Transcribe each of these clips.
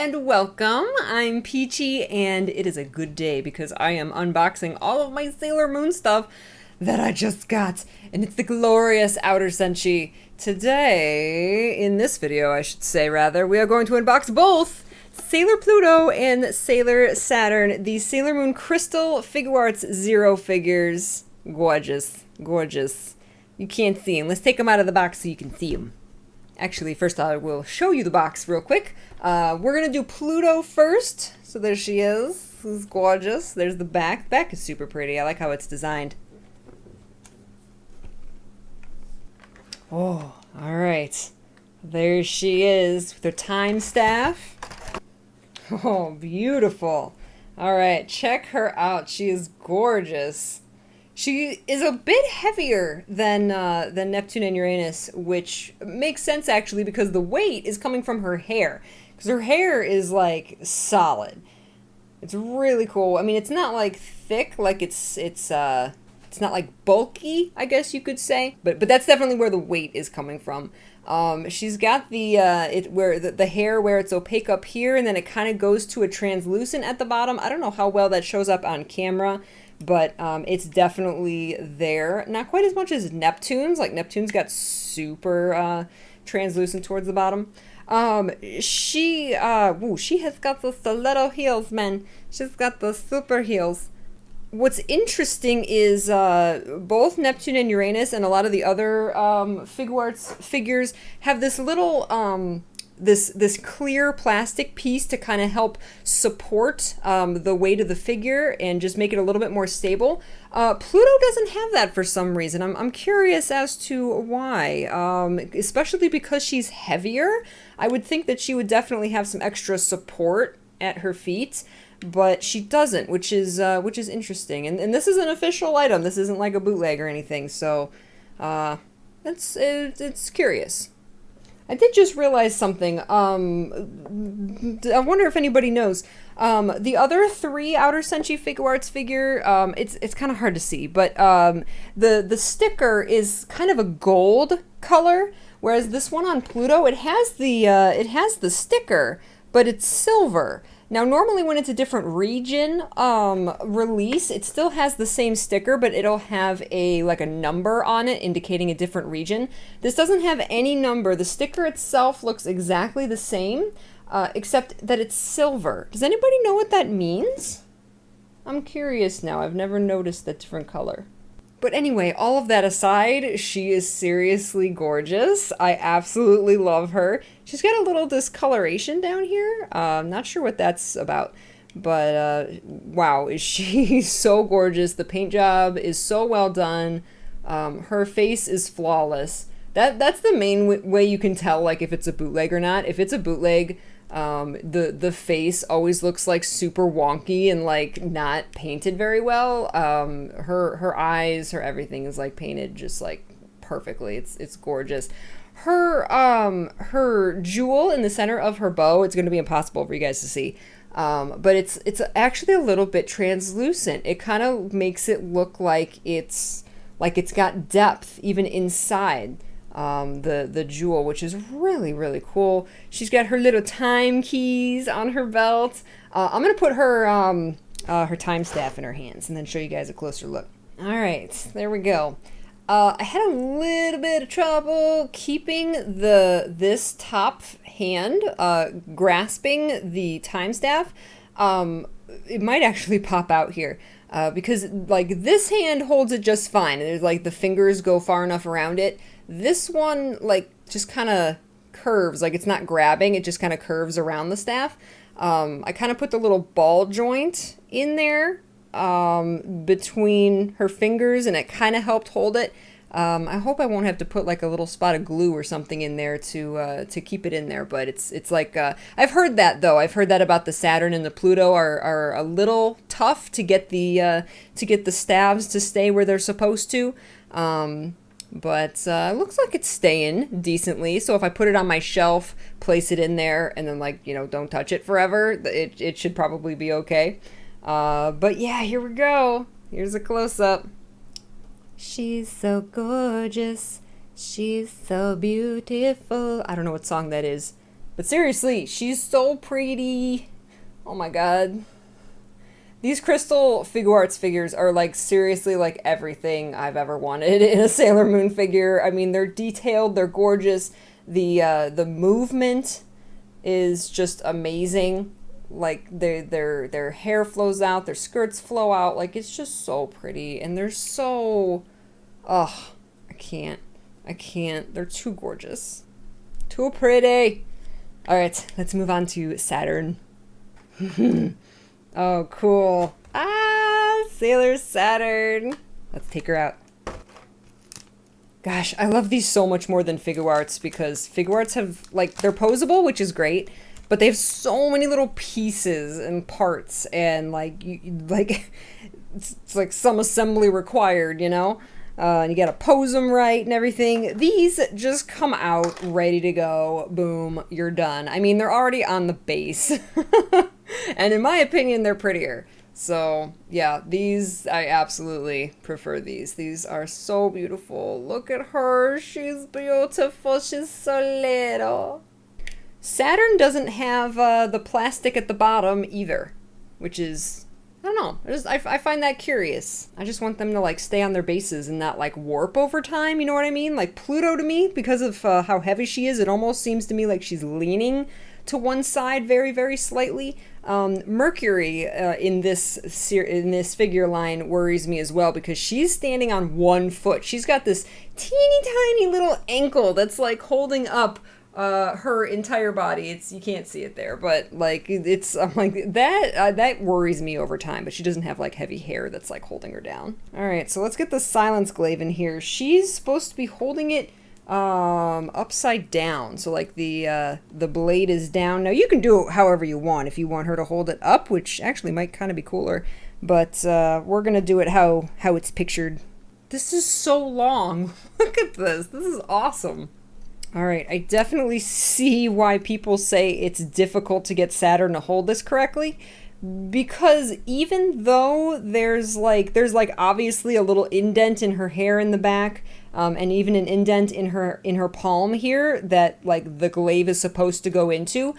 and welcome. I'm Peachy and it is a good day because I am unboxing all of my Sailor Moon stuff that I just got, and it's the glorious Outer Senshi. Today, in this video I should say rather, we are going to unbox both Sailor Pluto and Sailor Saturn, the Sailor Moon Crystal Figuarts Zero figures. Gorgeous, gorgeous. You can't see them. Let's take them out of the box so you can see them. Actually, first I will show you the box real quick. We're going to do Pluto first. So there she is. This is gorgeous. There's the back. The back is super pretty. I like how it's designed. Oh, alright. There she is with her time staff. Oh, beautiful. Alright, check her out. She is gorgeous. She is a bit heavier than Neptune and Uranus, which makes sense actually because the weight is coming from her hair. Because her hair is like solid. It's really cool. I mean, it's not like thick, like it's not like bulky, I guess you could say. But that's definitely where the weight is coming from. She's got the the hair where it's opaque up here, and then it kind of goes to a translucent at the bottom. I don't know how well that shows up on camera. But it's definitely there. Not quite as much as Neptune's. Like Neptune's got super translucent towards the bottom. She has got the stiletto heels, man. She's got the super heels. What's interesting is both Neptune and Uranus and a lot of the other Figuarts figures have this little this clear plastic piece to kind of help support the weight of the figure and just make it a little bit more stable. Pluto doesn't have that for some reason. I'm curious as to why, especially because she's heavier. I would think that she would definitely have some extra support at her feet, but she doesn't, which is interesting. And this is an official item. This isn't like a bootleg or anything, so it's curious. I did just realize something. I wonder if anybody knows. The other three Outer Senshi Figuarts figure, it's kind of hard to see, but the sticker is kind of a gold color, whereas this one on Pluto, it has the sticker, but it's silver. Now, normally when it's a different region release, it still has the same sticker, but it'll have like a number on it indicating a different region. This doesn't have any number. The sticker itself looks exactly the same, except that it's silver. Does anybody know what that means? I'm curious now. I've never noticed that different color. But anyway, all of that aside, she is seriously gorgeous. I absolutely love her. She's got a little discoloration down here. I'm not sure what that's about. But wow, is she so gorgeous. The paint job is so well done. Her face is flawless. That's the main way you can tell like if it's a bootleg or not. If it's a bootleg, the face always looks like super wonky and like not painted very well. Her eyes, her everything is like painted just like perfectly. It's gorgeous. Her jewel in the center of her bow, it's going to be impossible for you guys to see. But it's actually a little bit translucent. It kind of makes it look like it's got depth even inside the jewel, which is really, really cool. She's got her little time keys on her belt. I'm gonna put her time staff in her hands and then show you guys a closer look. All right, there we go. I had a little bit of trouble keeping this top hand grasping the time staff. It might actually pop out here. Because like this hand holds it just fine. There's like the fingers go far enough around it. This one like just kind of curves, like it's not grabbing, it just kind of curves around the staff. I kind of put the little ball joint in there between her fingers, and it kind of helped hold it. I hope I won't have to put like a little spot of glue or something in there to keep it in there, but it's like I've heard that though. I've heard that about the Saturn and the Pluto are a little tough to get the stabs to stay where they're supposed to. But looks like it's staying decently. So if I put it on my shelf, place it in there, and then like don't touch it forever, it should probably be okay. But yeah, here we go. Here's a close-up. She's so gorgeous. She's so beautiful. I don't know what song that is. But seriously, she's so pretty. Oh my god. These crystal Figuarts figures are like seriously like everything I've ever wanted in a Sailor Moon figure. I mean, they're detailed, they're gorgeous. The movement is just amazing. Like their hair flows out, their skirts flow out. Like it's just so pretty, and they're so, ugh, I can't, I can't. They're too gorgeous, too pretty. All right, let's move on to Saturn. Oh, cool. Ah, Sailor Saturn. Let's take her out. Gosh, I love these so much more than Figuarts because Figuarts have, like, they're posable, which is great, but they have so many little pieces and parts and, like, it's like some assembly required, you know? And you gotta pose them right and everything. These just come out ready to go. Boom, you're done. I mean, they're already on the base. And in my opinion, they're prettier. So, yeah, these, I absolutely prefer these. These are so beautiful. Look at her. She's beautiful. She's so little. Saturn doesn't have the plastic at the bottom either, which is, I don't know. I find that curious. I just want them to, like, stay on their bases and not, like, warp over time, you know what I mean? Like, Pluto to me, because of how heavy she is, it almost seems to me like she's leaning to one side very, very slightly. Mercury in this figure line worries me as well because she's standing on one foot. She's got this teeny tiny little ankle that's like holding up her entire body. It's, you can't see it there, but like it's, I'm like that worries me over time. But she doesn't have like heavy hair that's like holding her down. All right, so let's get the Silence Glaive in here. She's supposed to be holding it upside down, so like the blade is down. Now you can do it however you want. If you want her to hold it up, which actually might kind of be cooler, but we're gonna do it how it's pictured. This is so long. Look at this. This is awesome. All right, I definitely see why people say it's difficult to get Saturn to hold this correctly, because even though there's like obviously a little indent in her hair in the back, and even an indent in her palm here that like the glaive is supposed to go into,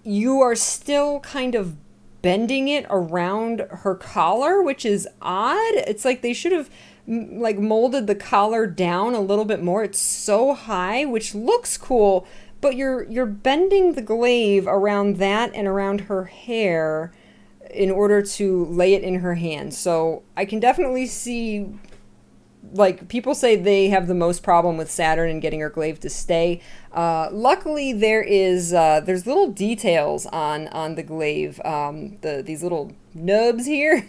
you are still kind of bending it around her collar, which is odd. It's like they should have like molded the collar down a little bit more. It's so high, which looks cool, but you're bending the glaive around that and around her hair in order to lay it in her hand. So I can definitely see, like, people say they have the most problem with Saturn and getting her glaive to stay. Luckily, there's little details on the glaive, these little nubs here.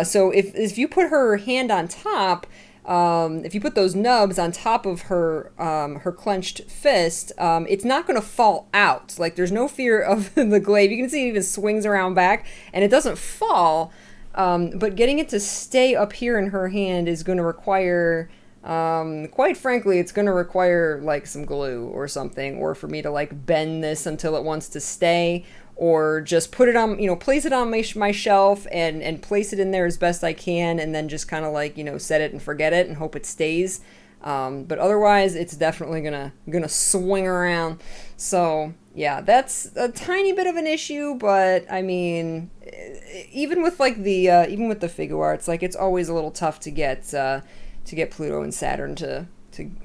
So if you put her hand on top, if you put those nubs on top of her her clenched fist, it's not going to fall out. Like, there's no fear of the glaive. You can see it even swings around back, and it doesn't fall. But getting it to stay up here in her hand is going to require, quite frankly, it's going to require like some glue or something, or for me to like bend this until it wants to stay, or just put it on, place it on my shelf and place it in there as best I can, and then just kind of like, set it and forget it and hope it stays. But otherwise, it's definitely gonna swing around. So yeah, that's a tiny bit of an issue, but I mean, even with like even with the Figuarts, like it's always a little tough to get Pluto and Saturn to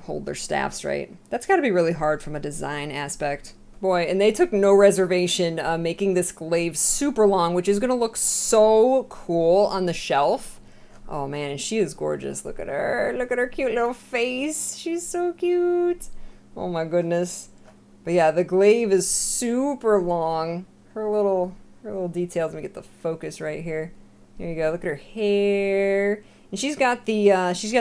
hold their staffs right. That's got to be really hard from a design aspect. Boy, and they took no reservation making this glaive super long, which is gonna look so cool on the shelf. Oh man, she is gorgeous. Look at her. Look at her cute little face. She's so cute. Oh my goodness. But yeah, the glaive is super long. Her little details. Let me get the focus right here. There you go. Look at her hair. And she's got the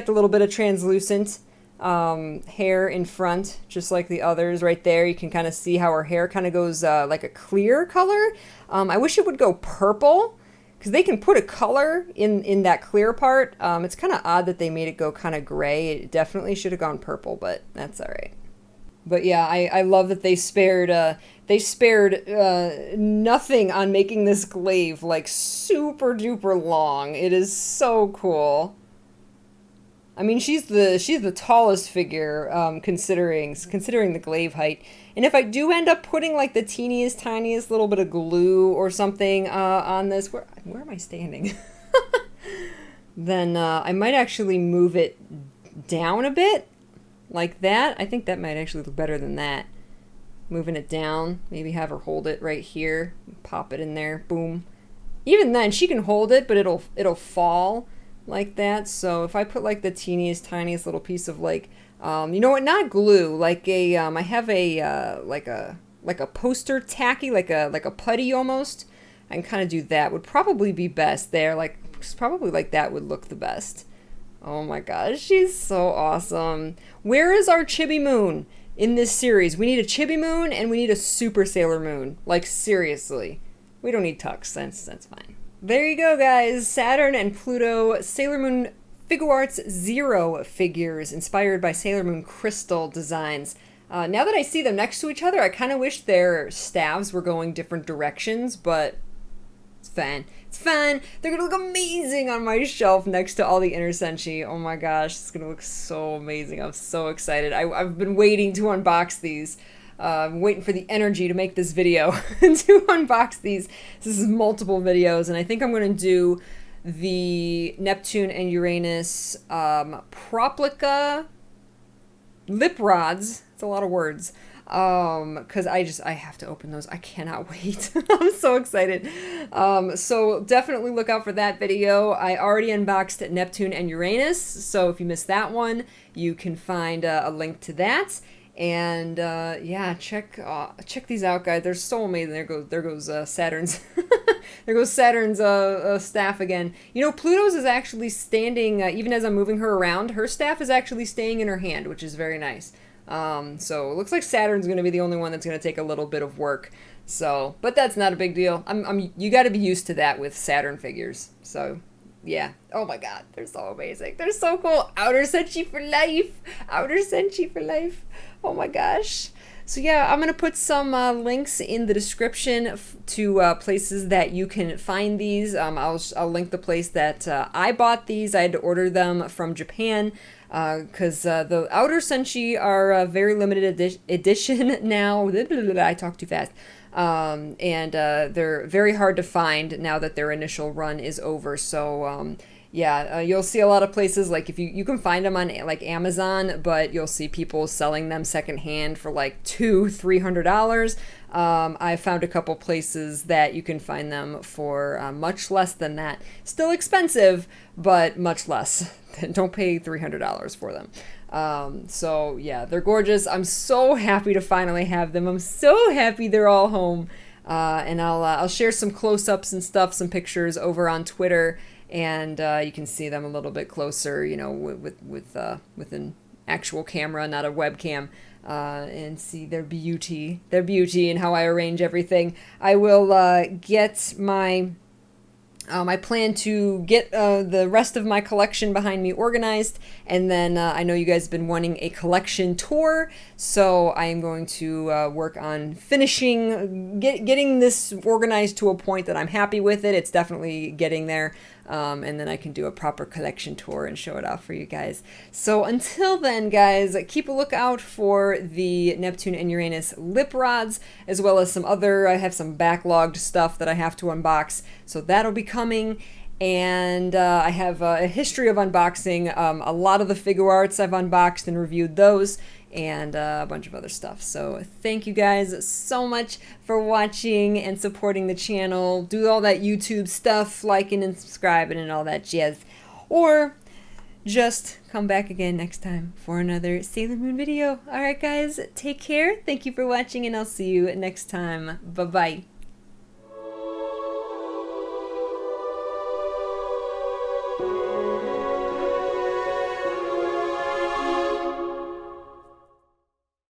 little bit of translucent hair in front, just like the others right there. You can kind of see how her hair kind of goes like a clear color. I wish it would go purple, because they can put a color in that clear part. It's kind of odd that they made it go kind of gray. It definitely should have gone purple, but that's all right. But yeah, I love that they spared nothing on making this glaive like super duper long. It is so cool. I mean, she's the tallest figure, considering the glaive height. And if I do end up putting like the teeniest, tiniest little bit of glue or something on this, where am I standing? Then I might actually move it down a bit, like that. I think that might actually look better than that. Moving it down, maybe have her hold it right here, pop it in there, boom. Even then, she can hold it, but it'll fall like that. So if I put like the teeniest, tiniest little piece of like, you know what, not glue, like a, I have a, like a poster tacky, like a putty almost. I can kind of do that, would probably be best there, like, probably like that would look the best. Oh my gosh, she's so awesome. Where is our Chibi Moon in this series? We need a Chibi Moon and we need a Super Sailor Moon. Like, seriously. We don't need Tux, that's fine. There you go, guys. Saturn and Pluto Sailor Moon Figuarts Zero figures inspired by Sailor Moon crystal designs. Now that I see them next to each other, I kind of wish their staves were going different directions, but it's fine. It's fine. They're gonna look amazing on my shelf next to all the Inner Senshi. Oh my gosh, it's gonna look so amazing. I'm so excited. I've been waiting to unbox these. I'm waiting for the energy to make this video to unbox these. This is multiple videos, and I think I'm going to do the Neptune and Uranus Proplica lip rods. It's a lot of words. Because I have to open those. I cannot wait. I'm so excited. So definitely look out for that video. I already unboxed Neptune and Uranus, so if you missed that one, you can find a link to that. And yeah, check these out, guys. They're so amazing. There goes Saturn's there goes Saturn's staff again. You know, Pluto's is actually standing even as I'm moving her around. Her staff is actually staying in her hand, which is very nice. So it looks like Saturn's going to be the only one that's going to take a little bit of work. So, but that's not a big deal. You got to be used to that with Saturn figures. So. Yeah. Oh my god. They're so amazing. They're so cool. Outer Senshi for life. Outer Senshi for life. Oh my gosh. So yeah, I'm going to put some links in the description to places that you can find these. I'll link the place that I bought these. I had to order them from Japan because the Outer Senshi are very limited edition now. I talk too fast. And they're very hard to find now that their initial run is over. So yeah, you'll see a lot of places, like if you can find them on like Amazon, but you'll see people selling them secondhand for like $200-300. I found a couple places that you can find them for much less than that. Still expensive, but much less. Don't pay $300 for them. So yeah, they're gorgeous. I'm so happy to finally have them. I'm so happy they're all home. And I'll share some close-ups and stuff, some pictures over on Twitter, and you can see them a little bit closer, you know, with an actual camera, not a webcam, and see their beauty, and how I arrange everything. I will get my. I plan to get the rest of my collection behind me organized, and then I know you guys have been wanting a collection tour, so I am going to work on finishing, getting this organized to a point that I'm happy with it. It's definitely getting there, and then I can do a proper collection tour and show it off for you guys. So until then, guys, keep a lookout for the Neptune and Uranus lip rods, as well as some other, I have some backlogged stuff that I have to unbox, so that'll be coming. And I have a history of unboxing. A lot of the Figuarts I've unboxed and reviewed those, and a bunch of other stuff. So thank you guys so much for watching and supporting the channel. Do all that YouTube stuff, liking and subscribing and all that jazz. Or just come back again next time for another Sailor Moon video. Alright guys, take care. Thank you for watching, and I'll see you next time. Bye-bye.